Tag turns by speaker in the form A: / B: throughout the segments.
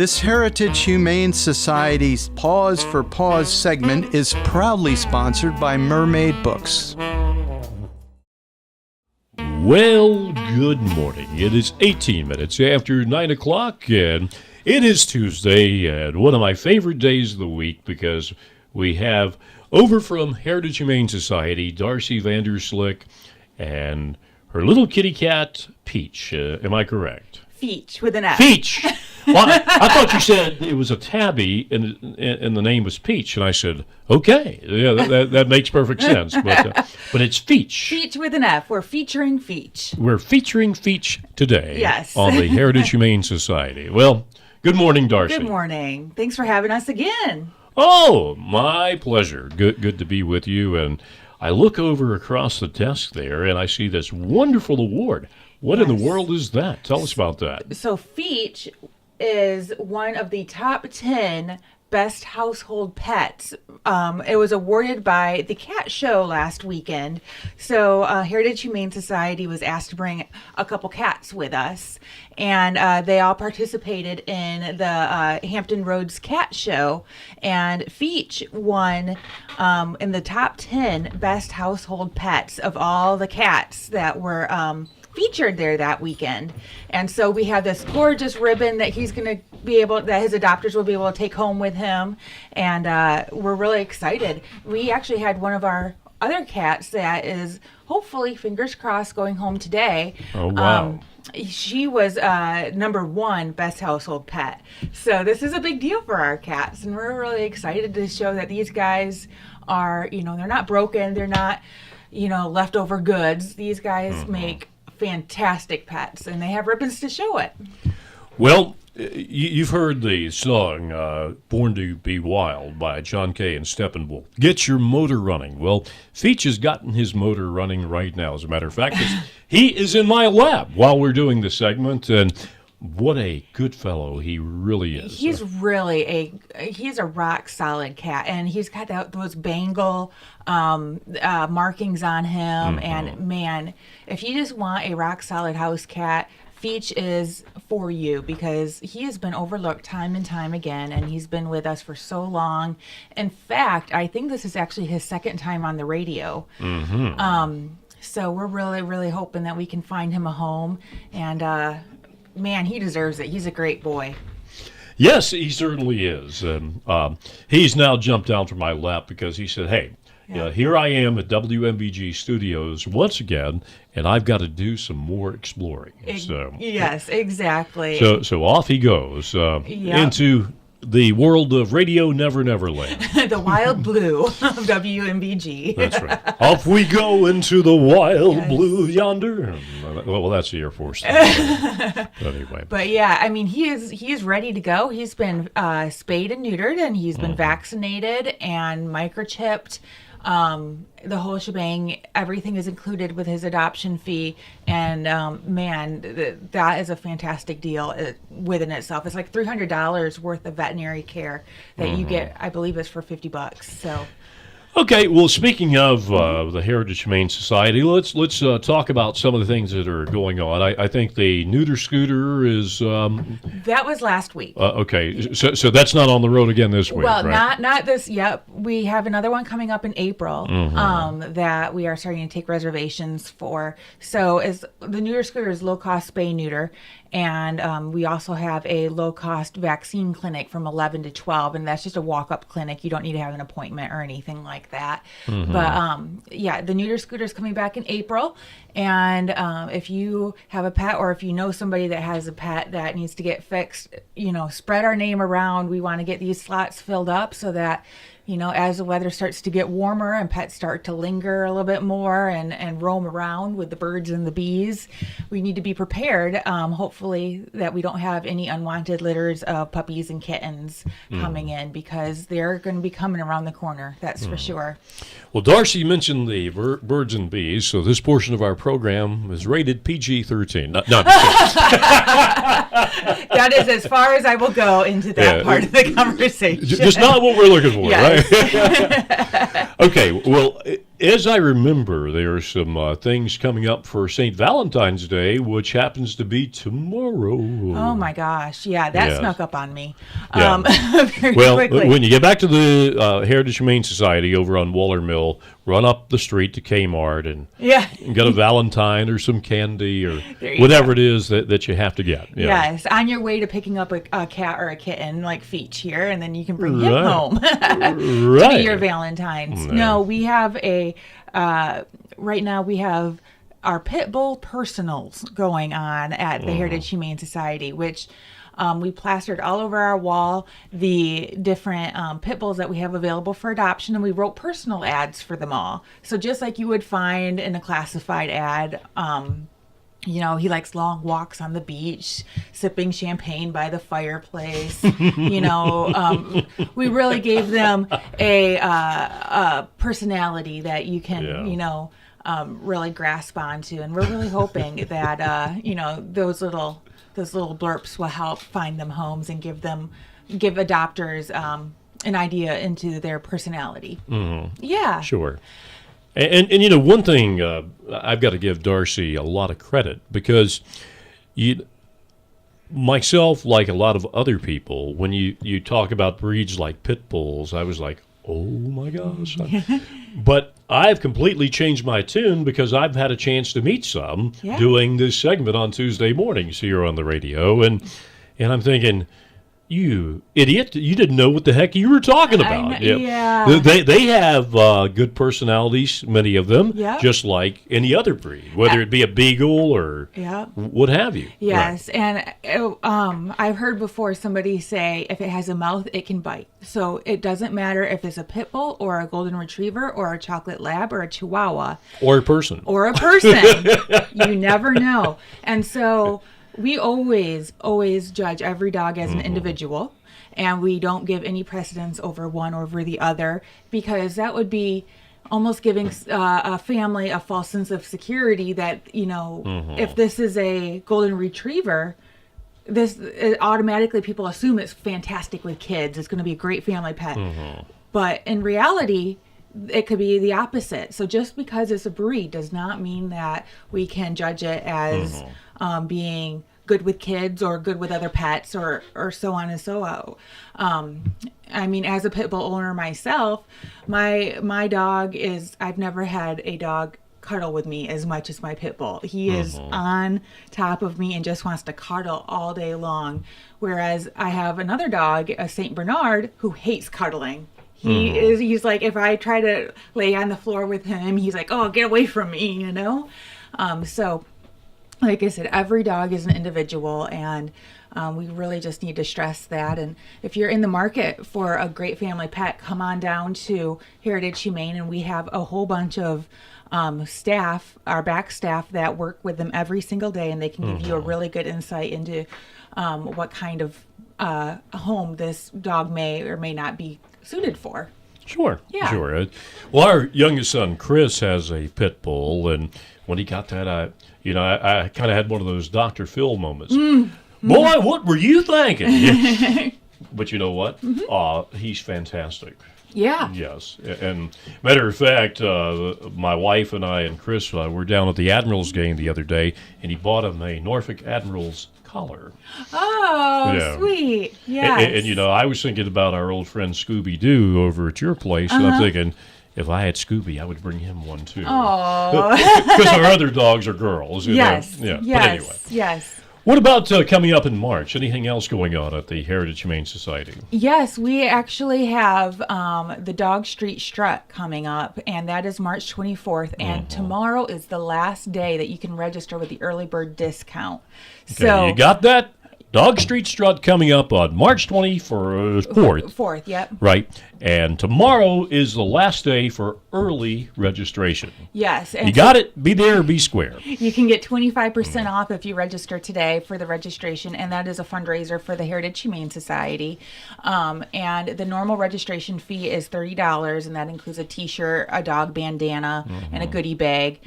A: This Heritage Humane Society's Pause for Pause segment is proudly sponsored by Mermaid Books.
B: Well, good morning. It is 18 minutes after 9 o'clock, and it is Tuesday, and one of my favorite days of the week because we have over from Heritage Humane Society, Darcy Vanderslick, and her little kitty cat, Peach. Am I correct?
C: Feach with an F.
B: Feach! Well, I thought you said it was a tabby and the name was Peach, and I said, okay, yeah, that makes perfect sense. But it's Feach.
C: Feach with an F. We're featuring Feach.
B: We're featuring Feach today.
C: Yes.
B: On the Heritage Humane Society. Well, good morning, Darcy.
C: Good morning. Thanks for having us again.
B: Oh, my pleasure. Good to be with you. And I look over across the desk there, and I see this wonderful award. What in the world is that? Tell us about that.
C: So Feach is one of the top 10 best household pets. It was awarded by the Cat Show last weekend. So Heritage Humane Society was asked to bring a couple cats with us, and they all participated in the Hampton Roads Cat Show, and Feach won in the top 10 best household pets of all the cats that were featured there that weekend. And so we have this gorgeous ribbon that he's going to be able, that his adopters will be able to take home with him, and we're really excited. We actually had one of our other cats that is hopefully, fingers crossed, going home today.
B: Oh, wow.
C: She was number 1 best household pet. So this is a big deal for our cats, and we're really excited to show that these guys are, they're not broken, they're not, leftover goods. These guys make fantastic pets, and they have ribbons to show it.
B: Well, you've heard the song Born to Be Wild by John Kay and Steppenwolf. Get your motor running. Well, Feach has gotten his motor running right now, as a matter of fact. He is in my lab while we're doing this segment, and what a good fellow he really is.
C: He's really he's a rock solid cat, and he's got those Bengal markings on him. And man, if you just want a rock solid house cat, Feach is for you, because he has been overlooked time and time again, and he's been with us for so long. In fact, I think this is actually his second time on the radio. So we're really, really hoping that we can find him a home, and man, he deserves it. He's a great boy.
B: Yes, he certainly is. And he's now jumped down from my lap because he said, hey, here I am at WMBG Studios once again, and I've got to do some more exploring.
C: Yes, exactly.
B: So off he goes into the world of Radio Never Never Land.
C: The wild blue of WMBG.
B: That's right. Off we go into the wild blue yonder. Well, that's the Air Force. Anyway.
C: But yeah, I mean, he is ready to go. He's been spayed and neutered, and he's been vaccinated and microchipped. The whole shebang, everything is included with his adoption fee, and man, that is a fantastic deal within itself. It's like $300 worth of veterinary care that you get. I believe it's for $50. So.
B: Okay, well, speaking of the Heritage Humane Society, let's talk about some of the things that are going on. I think the neuter scooter is...
C: that was last week.
B: Okay, so that's not on the road again this week,
C: well,
B: right?
C: not this. Yep, we have another one coming up in April that we are starting to take reservations for. So the neuter scooter is low-cost spay-neuter, and we also have a low-cost vaccine clinic from 11 to 12, and that's just a walk-up clinic. You don't need to have an appointment or anything like that. But the neuter scooter is coming back in April, and if you have a pet, or if you know somebody that has a pet that needs to get fixed, spread our name around. We want to get these slots filled up so that as the weather starts to get warmer and pets start to linger a little bit more and roam around with the birds and the bees, we need to be prepared. Hopefully that we don't have any unwanted litters of puppies and kittens coming in, because they're going to be coming around the corner. That's for sure.
B: Well, Darcy mentioned the birds and bees, so this portion of our program is rated PG-13. No,
C: that is as far as I will go into that part of the conversation.
B: Just not what we're looking for, right? Okay, well, as I remember, there are some things coming up for St. Valentine's Day, which happens to be tomorrow.
C: Oh my gosh. Yeah, that snuck up on me.
B: Yeah.
C: Very
B: Well,
C: quickly.
B: when you get back to the Heritage Humane Society over on Waller Mill, run up the street to Kmart and get a Valentine or some candy or whatever it is that you have to get. Yeah.
C: Yes, on your way to picking up a cat or a kitten like Feach here, and then you can bring him home to be your Valentine's. No, we have right now we have our pit bull personals going on at the Heritage Humane Society, which we plastered all over our wall the different pit bulls that we have available for adoption, and we wrote personal ads for them all. So just like you would find in a classified ad, you know, he likes long walks on the beach, sipping champagne by the fireplace. You know, we really gave them a personality that you can, you know, really grasp onto, and we're really hoping that you know, those little blurps will help find them homes and give adopters an idea into their personality. Yeah,
B: sure. And you know, one thing I've got to give Darcy a lot of credit, because myself, like a lot of other people, when you talk about breeds like pit bulls, I was like, oh my gosh. But I've completely changed my tune because I've had a chance to meet some doing this segment on Tuesday mornings here on the radio, and I'm thinking, you idiot, you didn't know what the heck you were talking about.
C: Yeah.
B: They have good personalities, many of them, just like any other breed, whether it be a beagle or what have you.
C: Yes, and I've heard before somebody say if it has a mouth, it can bite. So it doesn't matter if it's a pit bull or a golden retriever or a chocolate lab or a chihuahua.
B: Or a person.
C: You never know. And so we always judge every dog as an individual, and we don't give any precedence over one over the other, because that would be almost giving a family a false sense of security that, you know, if this is a golden retriever, automatically people assume it's fantastic with kids. It's going to be a great family pet. But in reality, it could be the opposite. So just because it's a breed does not mean that we can judge it as being good with kids or good with other pets or so on and so on. I mean, as a pit bull owner myself, my dog I've never had a dog cuddle with me as much as my pit bull. He is on top of me and just wants to cuddle all day long. Whereas I have another dog, a Saint Bernard, who hates cuddling. He's like, if I try to lay on the floor with him, he's like, oh, get away from me, you know? So like I said, every dog is an individual, and we really just need to stress that. And if you're in the market for a great family pet, come on down to Heritage Humane, and we have a whole bunch of staff, our back staff, that work with them every single day, and they can give you a really good insight into what kind of home this dog may or may not be suited for.
B: Sure. Well, our youngest son, Chris, has a pit bull, and when he got that, I kind of had one of those Dr. Phil moments. Boy, what were you thinking? But you know what? He's fantastic.
C: Yeah.
B: Yes. And matter of fact, my wife and I and Chris were down at the Admirals game the other day, and he bought him a Norfolk Admirals collar.
C: Oh, sweet. Yes.
B: And you know, I was thinking about our old friend Scooby-Doo over at your place, and I'm thinking, if I had Scooby, I would bring him one too.
C: Oh.
B: Because our other dogs are girls.
C: Yes.
B: Yeah.
C: Yes.
B: But anyway.
C: Yes.
B: What about coming up in March? Anything else going on at the Heritage Humane Society?
C: Yes, we actually have the Dog Street Strut coming up, and that is March 24th. And tomorrow is the last day that you can register with the early bird discount.
B: Okay,
C: So
B: you got that? Dog Street Strut coming up on March 24th.
C: 4th, yep.
B: Right. And tomorrow is the last day for early registration.
C: Yes. And
B: You got it? Be there or be square.
C: You can get 25% off if you register today for the registration, and that is a fundraiser for the Heritage Humane Society. And the normal registration fee is $30, and that includes a T-shirt, a dog bandana, and a goodie bag.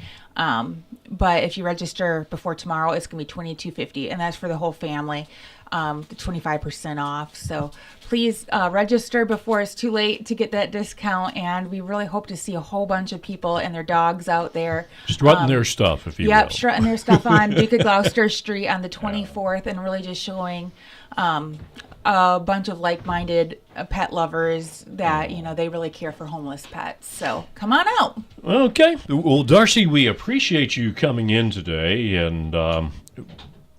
C: But if you register before tomorrow, it's going to be $22.50, and that's for the whole family. the 25% off. So please register before it's too late to get that discount. And we really hope to see a whole bunch of people and their dogs out there.
B: Strutting their stuff, if you will.
C: Yep, strutting their stuff on Duke of Gloucester Street on the 24th, and really just showing a bunch of like-minded pet lovers that, they really care for homeless pets. So come on out.
B: Okay. Well, Darcy, we appreciate you coming in today, and I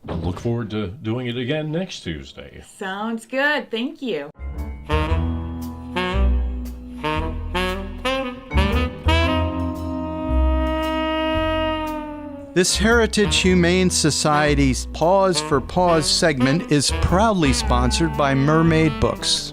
B: look forward to doing it again next Tuesday.
C: Sounds good. Thank you.
A: This Heritage Humane Society's Paws for Paws segment is proudly sponsored by Mermaid Books.